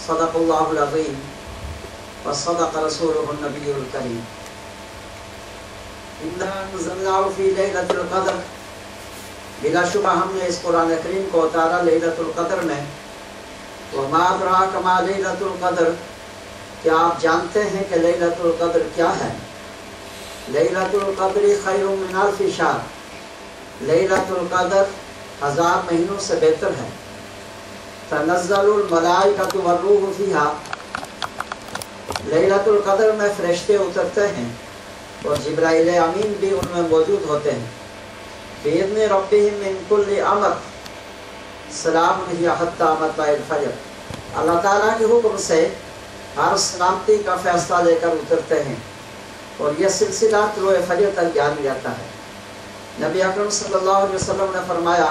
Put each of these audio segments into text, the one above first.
صدق اللہ العظیم وصدق رسولہ النبی الکریم۔ اِنَّا أَنزَلْنَاهُ فِي لَيْلَةِ الْقَدْرِ، بلا شبہ ہم نے اس قرآن کریم کو اتارا لیلۃ القدر میں۔ وَمَا أَدْرَاكَ مَا لَيْلَةُ الْقَدْرِ، کیا آپ جانتے ہیں کہ لیلۃ القدر کیا ہے؟ لیلۃ القدر خیر من الف شہر، لیلۃ القدر 1000 مہینوں سے بہتر ہے۔ تنزل الملائکۃ والروح فیہا، لیلۃ القدر میں فرشتے اترتے ہیں اور جبرائیل امین بھی ان میں موجود ہوتے ہیں۔ بِإِذْنِ رَبِّهِمْ مِنْ كُلِّ أَمْرٍ سَلَامٌ هِيَ حَتَّىٰ مَطْلَعِ الْفَجْرِ، اللہ تعالیٰ کے حکم سے ہر سلامتی کا فیصلہ لے کر اترتے ہیں اور یہ سلسلہ طلوع فجر تک جاری رہتا ہے۔ نبی اکرم صلی اللہ علیہ وسلم نے فرمایا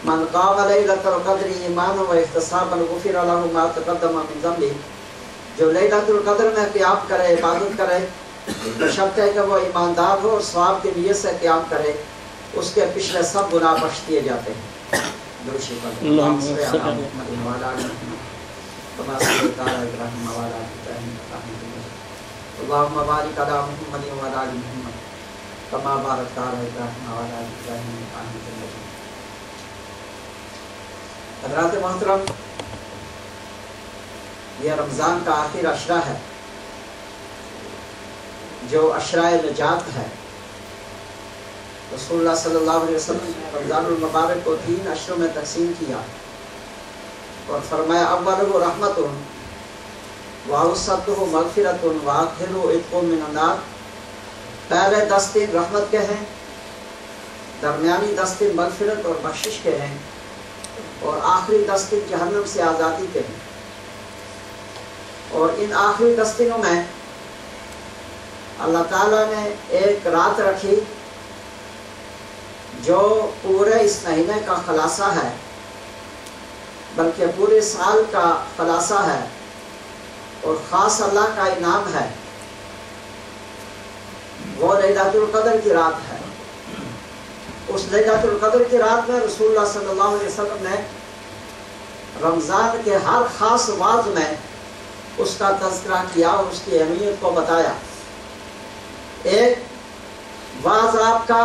من قام لیلۃ القدر ایمانا واحتسابا غفر له ما تقدم من ذنبه، جو لیلۃ القدر میں قیام کرے، عبادت کرے، بشرط ہے کہ وہ ایماندار ہو اور ثواب کی نیت سے قیام کرے، اس کے پچھلے سب گناہ بخش دیے جاتے ہیں۔ درود شریف اللہم صلی علی محمد وعلی آل محمد کما صلیت علی ابراہیم وعلی آل ابراہیم انک حمید مجید، اللہم بارک علی محمد وعلی آل محمد کما بارکت علی ابراہیم وعلی آل ابراہیم انک حمید مجید۔ حضرات محترم، یہ رمضان کا آخر عشرہ ہے جو عشرۂ نجات ہے۔ رسول اللہ صلی اللہ علیہ وسلم نے رمضان المبارک کو 3 عشروں میں تقسیم کیا اور فرمایا اولہ رحمت وَأَوْسَطُهُ مغفرۃ وَآخِرُهُ عتق من النار، پہلے 10 دن رحمت کے ہیں، درمیانی 10 دن مغفرت اور بخشش کے ہیں، اور آخری 10 دن جہنم سے آزادی کے ہیں۔ اور ان آخری 10 دنوں میں اللہ تعالیٰ نے ایک رات رکھی جو پورے اس مہینے کا خلاصہ ہے، بلکہ پورے سال کا خلاصہ ہے اور خاص اللہ کا انعام ہے، وہ لیلۃ القدر کی رات ہے۔ اس لیلۃ القدر کی رات میں رسول اللہ صلی اللہ علیہ وسلم نے رمضان کے ہر خاص واعظ میں اس کا تذکرہ کیا اور اس کی اہمیت کو بتایا۔ ایک واعظ آپ کا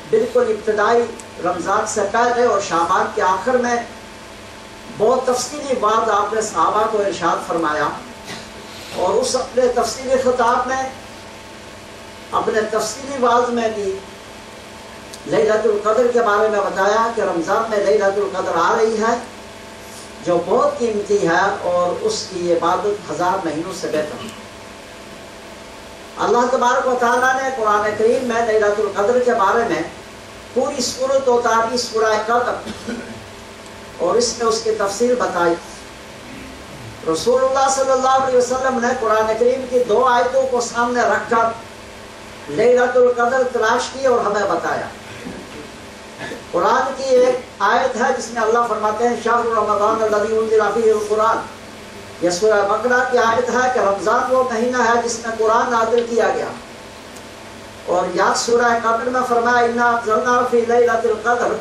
بالکل ابتدائی رمضان سے پہلے اور شعبان کے آخر میں بہت تفصیلی واعظ آپ نے صحابہ کو ارشاد فرمایا، اور اس اپنے تفصیلی خطاب میں، اپنے تفصیلی واعظ میں بھی لیلۃ القدر کے بارے میں بتایا کہ رمضان میں لیلۃ القدر آ رہی ہے جو بہت قیمتی ہے اور اس کی عبادت 1000 مہینوں سے بہتر ہے۔ اللہ تبارک و تعالیٰ نے قرآن کریم میں لیلۃ القدر کے بارے میں پوری سورت اتاری، سورہ قدر، اور اس میں اس کی تفسیر بتائی۔ رسول اللہ صلی اللہ علیہ وسلم نے قرآن کریم کی 2 آیتوں کو سامنے رکھ کر لیلۃ القدر تلاش کی اور ہمیں بتایا۔ قرآن کی ایک آیت ہے جس میں اللہ فرماتے ہیں شہر رمضان الذی انزل فیہ القرآن، یہ سورہ بقرہ کی آیت ہے کہ رمضان وہ مہینہ ہے جس میں قرآن نازل کیا گیا۔ اور یا سورہ قدر میں فرمایا انا انزلناہ فی لیلۃ القدر،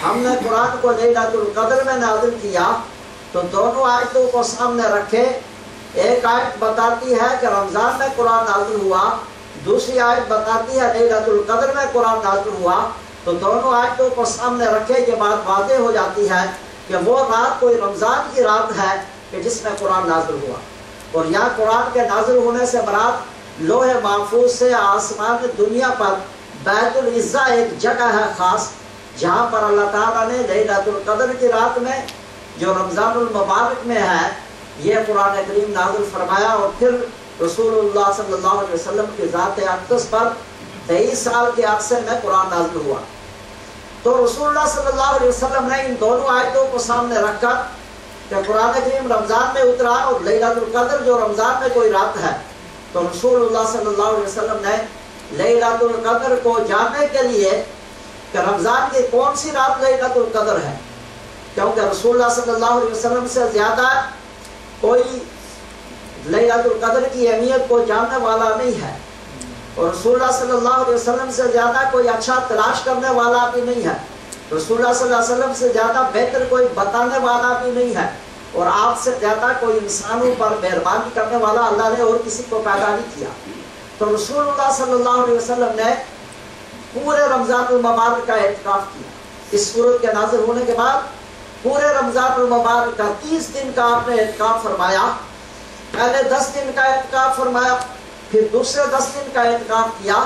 ہم نے قرآن کو لیلۃ القدر میں نازل کیا۔ تو دونوں آیتوں کو سامنے رکھے، ایک آیت بتاتی ہے کہ رمضان میں قرآن نازل ہوا، دوسری آیت بتاتی ہے لیلۃ القدر میں قرآن نازل ہوا۔ تو دونوں آیتوں کو سامنے رکھے یہ بات واضح ہو جاتی ہے کہ وہ رات کوئی رمضان کی رات ہے کہ جس میں قرآن نازل ہوا۔ اور یہاں قرآن کے نازل ہونے سے مراد لوح محفوظ سے آسمان دنیا پر بیت العزہ ایک جگہ ہے خاص، جہاں پر اللہ تعالیٰ نے لیلۃ القدر کی رات میں جو رمضان المبارک میں ہے یہ قرآن کریم نازل فرمایا۔ اور پھر رسول اللہ صلی اللہ علیہ وسلم کی ذات اقدس پر 23 سال کے عرصے میں قرآن نازل ہوا۔ تو رسول اللہ صلی اللہ علیہ وسلم نے ان دونوں آیتوں کو سامنے رکھ کر کہ قرآن کریم رمضان میں اترا اور لیلۃ القدر جو رمضان میں کوئی رات ہے، تو رسول اللہ صلی اللہ علیہ وسلم نے لیلۃ القدر کو جاننے کے لیے کہ رمضان کی کون سی رات لیلۃ القدر ہے، کیونکہ رسول اللہ صلی اللہ علیہ وسلم سے زیادہ کوئی لیلۃ القدر کی اہمیت کو جاننے والا نہیں ہے، اور رسول اللہ صلی اللہ علیہ وسلم سے زیادہ کوئی اچھا تلاش کرنے والا بھی نہیں ہے، رسول اللہ صلی اللہ علیہ وسلم سے زیادہ بہتر کوئی بتانے والا بھی نہیں ہے۔ اور آپ سے زیادہ کوئی انسانوں پر مہربانی کرنے والا اللہ نے اور کسی کو پیدا نہیں کیا۔ تو رسول اللہ صلی اللہ علیہ وسلم نے پورے رمضان المبارک کا اعتکاف کیا۔ اس سورت کے نازل ہونے کے بعد پورے رمضان المبارک کا 30 دن کا آپ نے اعتکاف فرمایا۔ پہلے 10 دن کا اعتکاف فرمایا، پھر دوسرے 10 دن کا اعتکاف کیا۔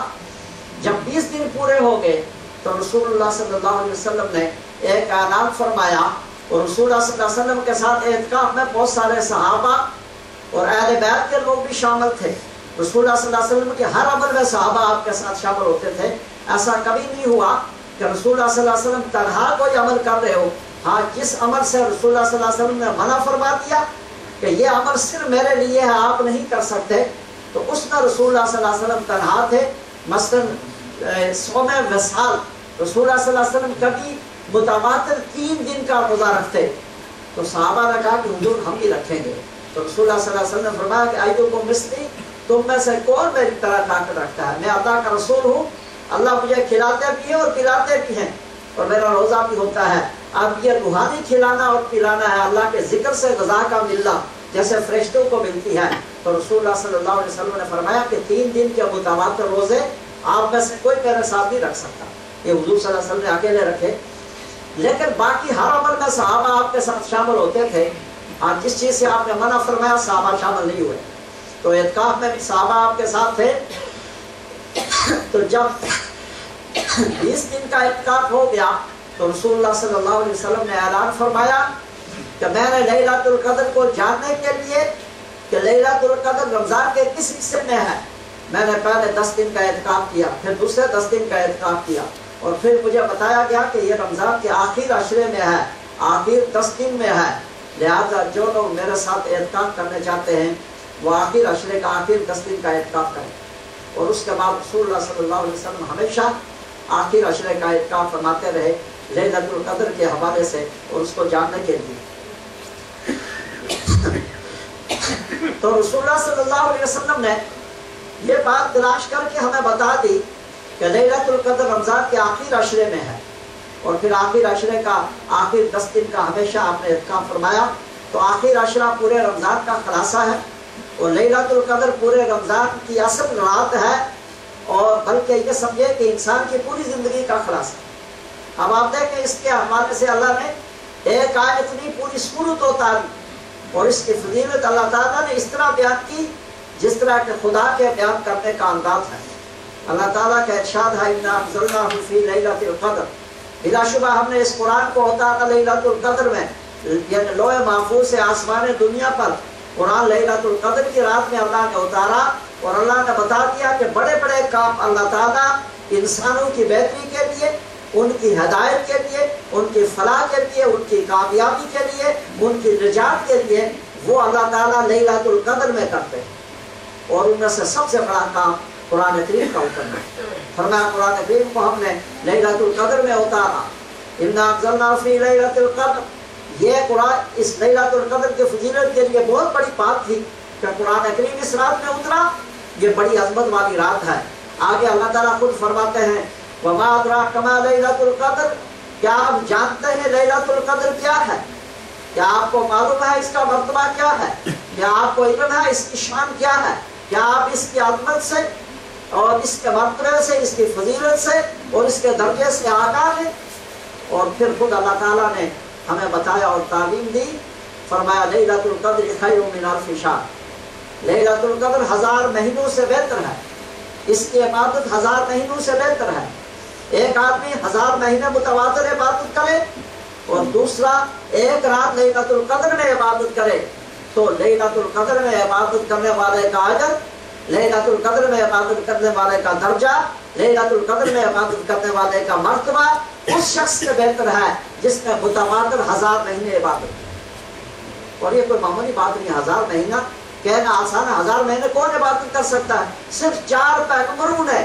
جب 20 دن پورے ہو گئے تو رسول اللہ صلی اللہ علیہ وسلم نے ایک اعلان فرمایا، اور رسول اللہ صلی اللہ علیہ وسلم کے ساتھ اعتکاف میں بہت سارے صحابہ اور اہل بیت کے لوگ بھی شامل تھے۔ رسول اللہ صلی اللہ علیہ وسلم کے ہر عمل میں صحابہ آپ کے ساتھ شامل ہوتے تھے۔ ایسا کبھی نہیں ہوا کہ رسول اللہ صلی اللہ علیہ وسلم تنہا کوئی عمل کر رہے ہو۔ ہاں، جس عمل سے رسول اللہ صلی اللہ علیہ وسلم نے منع فرما دیا کہ یہ عمل صرف میرے لیے ہے، آپ نہیں کر سکتے، تو اس میں رسول اللہ صلی اللہ علیہ وسلم تنہا تھے۔ مثلاً صوم وصال رسول اللہ صلی اللہ علیہ وسلم کبھی متواتر 3 دن کا روزہ رکھتے، تو صحابہ نے کہا کہ حضور ہم بھی رکھیں گے، تو رسول اللہ صلی اللہ علیہ وسلم نے فرمایا کہ ایھکم مثلی، تم میں سے کون میری طرح طاقت رکھتا ہے؟ میں اللہ کا رسول ہوں، اللہ مجھے کھلاتے بھی ہیں اور پلاتے بھی ہیں، اور میرا روزہ بھی ہوتا ہے۔ اب یہ روحانی کھلانا اور پلانا ہے، اللہ کے ذکر سے غذا کا ملنا جیسے فرشتوں کو ملتی ہے۔ تو رسول اللہ صلی اللہ علیہ وسلم نے فرمایا کہ 3 دن کے متواتر روزے آپ میں سے کوئی میرے ساتھ نہیں رکھ سکتا۔ یہ حضور صلی اللہ علیہ وسلم نے اکیلے رکھے، لیکن باقی ہر عمل میں صحابہ آپ کے ساتھ شامل ہوتے تھے۔ اور جس چیز سے آپ نے منع فرمایا صحابہ شامل نہیں ہوئے۔ تو اعتکاف میں بھی صحابہ آپ کے ساتھ تھے۔ تو جب 20 دن کا اعتکاف ہو گیا تو رسول اللہ صلی اللہ علیہ وسلم نے اعلان فرمایا کہ میں نے لیلۃ القدر کو جاننے کے لیے کہ لیلۃ القدر رمضان کے کس حصے میں ہے، میں نے پہلے 10 دن کا اعتکاف کیا، پھر دوسرے 10 دن کا اعتکاف کیا، اور پھر مجھے بتایا گیا کہ یہ رمضان کے آخر عشرے میں ہے، آخر 10 دن میں ہے، لہذا جو لوگ میرے ساتھ اعتکاف کرنے چاہتے ہیں وہ آخر عشرے کا آخر 10 دن کا اعتکاف کریں۔ اور اس کے بعد رسول اللہ صلی اللہ علیہ وسلم ہمیشہ آخر عشرے کا اعتکاف فرماتے رہے لیلۃ القدر کے حوالے سے اور اس کو جاننے کے لیے۔ تو رسول اللہ صلی اللہ علیہ وسلم نے یہ بات تلاش کر کے ہمیں بتا دی کہ لیلۃ القدر رمضان کے آخر عشرے میں ہے، اور پھر آخر عشرے کا آخر 10 دن کا ہمیشہ آپ نے اعتکاف فرمایا۔ تو آخر عشرہ پورے رمضان کا خلاصہ ہے، اور لیلۃ القدر پورے رمضان کی اصل رات ہے، اور بلکہ یہ سمجھے کہ انسان کی پوری زندگی کا خلاصہ۔ اب آپ دیکھیں اس کے حوالے سے اللہ نے ایک آیت نہیں پوری سورت اتاری، اور اس کی فضیلت اللہ تعالیٰ نے اس طرح بیان کی جس طرح کہ خدا کے بیان کرنے کا انداز ہے۔ اللہ تعالیٰ کا ارشاد ہے اِنَّا أَنزَلْنَاهُ فِي لَيْلَةِ الْقَدْرِ، بلا شبہ ہم نے اس قرآن کو اتارا لیلۃ القدر میں، یعنی لوح محفوظ سے آسمان دنیا پر قرآن لیلۃ القدر کی رات میں اللہ نے اتارا، اور اللہ نے بتا دیا کہ بڑے بڑے کام اللہ تعالیٰ انسانوں کی بہتری کے لیے، ان کی ہدایت کے لیے، ان کی فلاح کے لیے، ان کی کامیابی کے لیے، ان کی نجات کے لیے وہ اللہ تعالیٰ لیلۃ القدر میں کرتے ہیں، اور ان میں سے سب سے بڑا کام قرآن کریم کا اترنا ہے۔ فرمایا قرآن کریم کو ہم نے لیلۃ القدر میں اتارا، اِنَّا أَنزَلْنَاهُ فِي لَيْلَةِ الْقَدْرِ۔ یہ قرآن اس لیلۃ القدر کی فضیلت کے لیے بہت بڑی بات تھی کہ قرآن کریم اس رات میں اترا، یہ بڑی عظمت والی رات ہے۔ آگے اللہ تعالیٰ خود فرماتے ہیں وَمَا أَدْرَاكَ مَا لَيْلَةُ الْقَدْرِ، کیا آپ جانتے ہیں لیلۃ القدر کیا ہے؟ کیا آپ کو معلوم ہے اس کا مرتبہ کیا ہے؟ کیا آپ کو علم ہے اس کی شان کیا ہے؟ کیا آپ اس کی عظمت سے اور اس کے مرتبے سے، اس کی فضیلت سے اور اس کے درجے سے آگاہ ہیں؟ اور پھر خود اللہ تعالیٰ نے ہمیں بتایا اور تعلیم دی، فرمایا لیلۃ القدر خیر من الف شہر، لیلۃ القدر 1000 مہینوں سے بہتر ہے، اس کی عبادت 1000 مہینوں سے بہتر ہے۔ ایک آدمی 1000 مہینے متواتر عبادت کرے اور دوسرا ایک رات لیلۃ القدر میں عبادت کرے، تو لیلۃ القدر میں عبادت کرنے والے کا اجر، لیلۃ القدر میں عبادت کرنے والے کا درجہ، لیلۃ القدر میں عبادت کرنے والے کا مرتبہ اس شخص سے بہتر ہے جس نے متواتر 1000 مہینے عبادت کی۔ اور یہ کوئی معمولی بات نہیں، 1000 مہینہ کہنا آسان ہے، 1000 مہینے کون عبادت کر سکتا ہے؟ صرف 4 پیغمبروں نے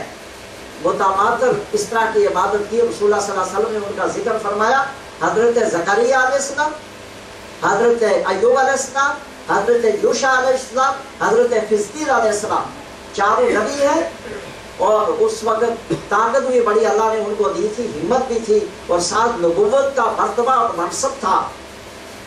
متواتر اس طرح کی عبادت کی۔ رسول اللہ صلی اللہ علیہ وسلم نے ان کا ذکر فرمایا، حضرت زکریا علیہ السلام، حضرت ایوب علیہ السلام، حضرت یوشع علیہ السلام، حضرت خضر علیہ السلام، 4 نبی ہیں، اور اس وقت طاقت بھی بڑی اللہ نے ان کو دی تھی، ہمت بھی تھی، اور ساتھ نبوت کا مرتبہ اور منصب تھا۔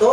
2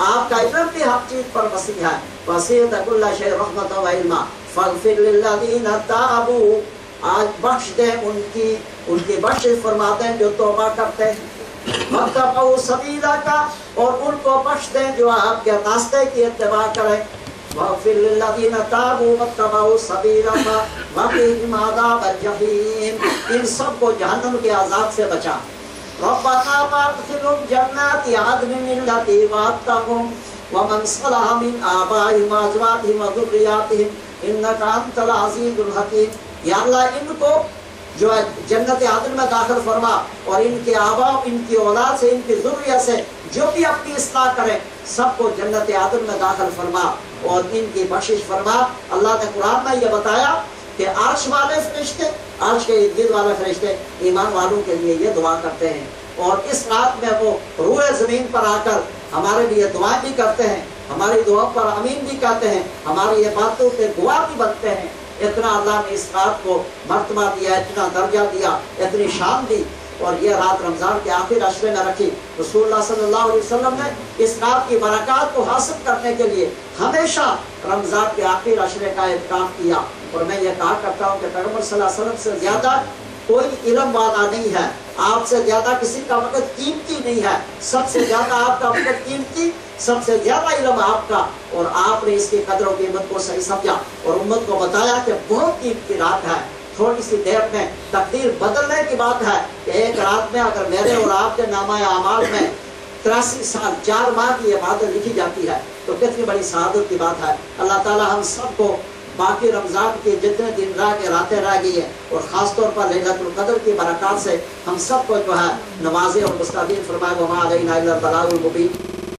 آپ کا علم بھی ہر چیز پر وسیع ہے. وسیعت کل شیء رحمۃ و علما فاغفر للذین تابوا. آج بخش دیں ان کی بخشش فرما دیں جو توبہ کرتے ہیں. واتبعوا سبیلک اور ان کو بخش دیں جو آپ کے راستے کی اتباع کریں. واغفر للذین تابوا واتبعوا سبیلک وقهم عذاب الجحیم. ان سب کو جہنم کے عذاب سے بچا. ربنا وادخلهم جنات عدن التي وعدتهم ومن صلح من آبائهم وأزواجهم وذرياتهم إنك أنت العزيز الحكيم. یا اللہ ان کو جو ہے جنت عدن میں داخل فرما اور ان کے آبا ان کی اولاد سے ان کی ذریت سے جو بھی اپنی اصلاح کریں سب کو جنت عدن میں داخل فرما اور ان کی بخشش فرما. اللہ نے قرآن میں یہ بتایا کہ عرش والے فرشتے عرش کے ارد گرد والے فرشتے ایمان والوں کے لیے یہ دعا کرتے ہیں اور اس رات میں وہ روئے زمین پر آ کر ہمارے لیے دعائیں بھی کرتے ہیں, ہماری دعا پر امین بھی کہتے ہیں, ہماری یہ باتوں کے گواہ بھی بنتے ہیں. اتنا اللہ نے اس رات کو مرتبہ دیا, اتنا درجہ دیا, اتنی شان دی اور یہ رات رمضان کے آخر عشرے میں رکھی. رسول اللہ صلی اللہ علیہ وسلم نے اس رات کی برکات کو حاصل کرنے کے لیے ہمیشہ رمضان کے آخر عشرے کا اعتکاف کیا. اور میں یہ کہا کرتا ہوں کہ پیغمبر صلی اللہ علیہ وسلم سے زیادہ کوئی علم والا نہیں ہے, آپ سے زیادہ کسی کا وقت قیمتی نہیں ہے. سب سے زیادہ آپ کا وقت قیمتی, سب سے زیادہ علم آپ کا, اور آپ نے اس کی قدر و قیمت کو صحیح سمجھا اور امت کو بتایا کہ بہت قیمتی رات ہے. تھوڑی سی دیر میں تقدیر بدلنے کی بات ہے کہ ایک رات میں اگر میرے اور آپ کے نامہ اعمال میں 83 سال 4 ماہ کی عبادت لکھی جاتی ہے تو کتنی بڑی سعادت کی بات ہے. اللہ تعالی ہم سب کو باقی رمضان کے جتنے دن راتیں رہ گئی ہیں اور خاص طور پر لیلۃ القدر کی برکات سے ہم سب کو جو ہے نوازے اور مستفید فرمائے. وما علینا الا البلاغ المبین.